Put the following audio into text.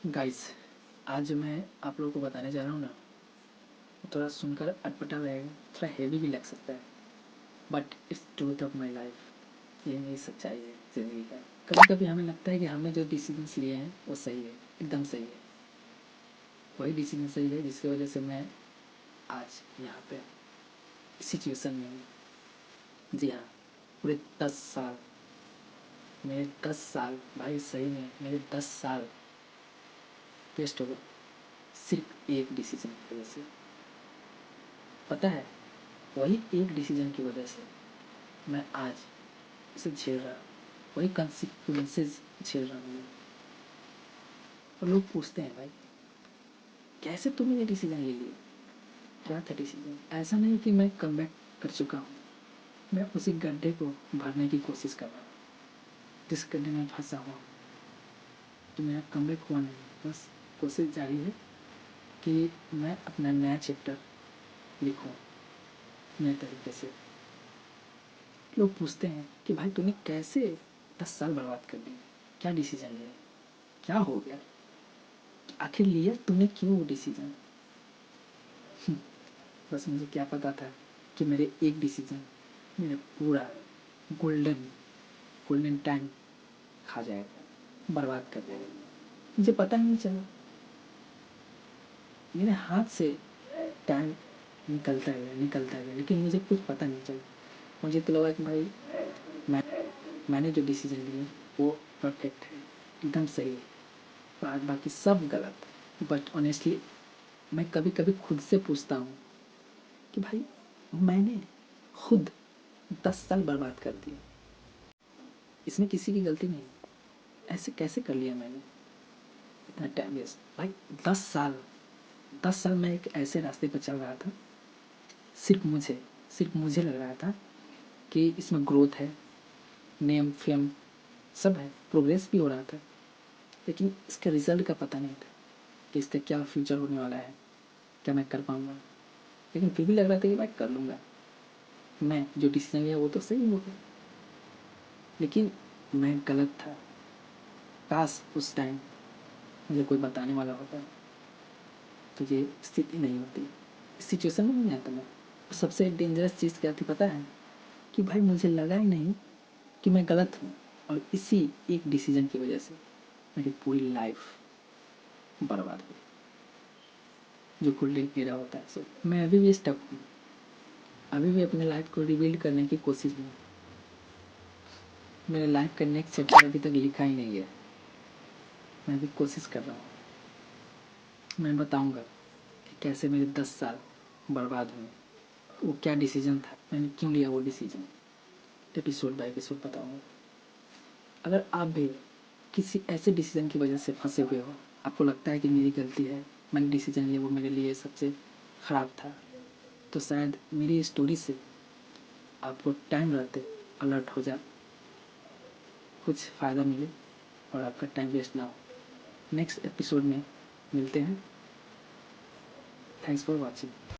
Guys, आज जो मैं आप लोगों को बताने जा रहा हूँ ना, वो थोड़ा सुनकर अटपटा लगेगा, थोड़ा हेवी भी लग सकता है, but its truth of my life. ये मेरी सच्चाई है ज़िंदगी का। कभी कभी हमें लगता है कि हमने जो डिसीजंस लिए हैं वो सही है, एकदम सही है। वही डिसीजन सही है जिसकी वजह से मैं आज यहाँ पे इस सिचुएशन में हूँ। जी हाँ, पूरे 10 साल, मेरे 10 साल, भाई सही में मेरे 10 साल वेस्ट हो गए सिर्फ एक डिसीजन की वजह से। पता है, वही एक डिसीजन की वजह से मैं आज इसे झेल रहा हूँ, वही कंसिक्वेंसेस झेल रहा हूँ। और लोग पूछते हैं, भाई कैसे तुमने ये डिसीजन ले लिया, क्या था डिसीजन? ऐसा नहीं कि मैं कमबैक कर चुका हूँ, मैं उसी गड्ढे को भरने की कोशिश कर रहा हूँ जिस गड्ढे में फंसा हुआ हूँ। तो मेरा कमबैक हुआ नहीं, बस कोशिश जारी है कि मैं अपना नया चैप्टर लिखूँ नए तरीके से। लोग पूछते हैं कि भाई तूने कैसे 10 साल बर्बाद कर दिए, क्या डिसीजन लिया, क्या हो गया, आखिर लिया तूने क्यों वो डिसीजन? बस मुझे क्या पता था कि मेरे एक डिसीजन मेरा पूरा गोल्डन गोल्डन टाइम खा जाएगा, बर्बाद कर देगा। मुझे पता नहीं चला, मेरे हाथ से टाइम निकलता गया, लेकिन मुझे कुछ पता नहीं चला। मुझे तो लगा कि भाई मैं मैंने जो डिसीजन लिया वो परफेक्ट है, एकदम सही है, बाद बाकी सब गलत। बट ऑनेस्टली मैं कभी कभी खुद से पूछता हूँ कि भाई मैंने खुद 10 साल बर्बाद कर दिए, इसमें किसी की गलती नहीं, ऐसे कैसे कर लिया मैंने, इतना टाइम वेस्ट। भाई 10 साल, 10 साल मैं एक ऐसे रास्ते पर चल रहा था, सिर्फ मुझे लग रहा था कि इसमें ग्रोथ है, नेम फेम सब है, प्रोग्रेस भी हो रहा था, लेकिन इसके रिजल्ट का पता नहीं था कि इसका क्या फ्यूचर होने वाला है, क्या मैं कर पाऊँगा। लेकिन फिर भी लग रहा था कि मैं कर लूँगा, मैं जो डिसीजन लिया वो तो सही हो गया, लेकिन मैं गलत था। काश उस टाइम मुझे कोई बताने वाला होता तो ये स्थिति नहीं होती, इस सिचुएशन में नहीं आता मैं। सबसे डेंजरस चीज़ क्या थी पता है? कि भाई मुझे लगा ही नहीं कि मैं गलत हूँ, और इसी एक डिसीजन की वजह से मेरी पूरी लाइफ बर्बाद हुई, जो गोल्डन एरा होता है। सो मैं अभी भी स्टक हूँ, अभी भी अपने लाइफ को रिबिल्ड करने की कोशिश में। मेरे लाइफ का नेक्स्ट चैप्टर अभी तक लिखा ही नहीं है, मैं भी कोशिश कर रहा हूँ। मैं बताऊँगा कि कैसे मेरे 10 साल बर्बाद हुए, वो क्या डिसीजन था, मैंने क्यों लिया वो डिसीजन, एपिसोड बाय एपिसोड बताऊँगा। अगर आप भी किसी ऐसे डिसीजन की वजह से फंसे हुए हो, आपको लगता है कि मेरी गलती है, मैंने डिसीजन लिया वो मेरे लिए सबसे ख़राब था, तो शायद मेरी स्टोरी से आपको टाइम रहते अलर्ट हो जाए, कुछ फ़ायदा मिले और आपका टाइम वेस्ट ना हो। नेक्स्ट एपिसोड में मिलते हैं। Thanks for watching.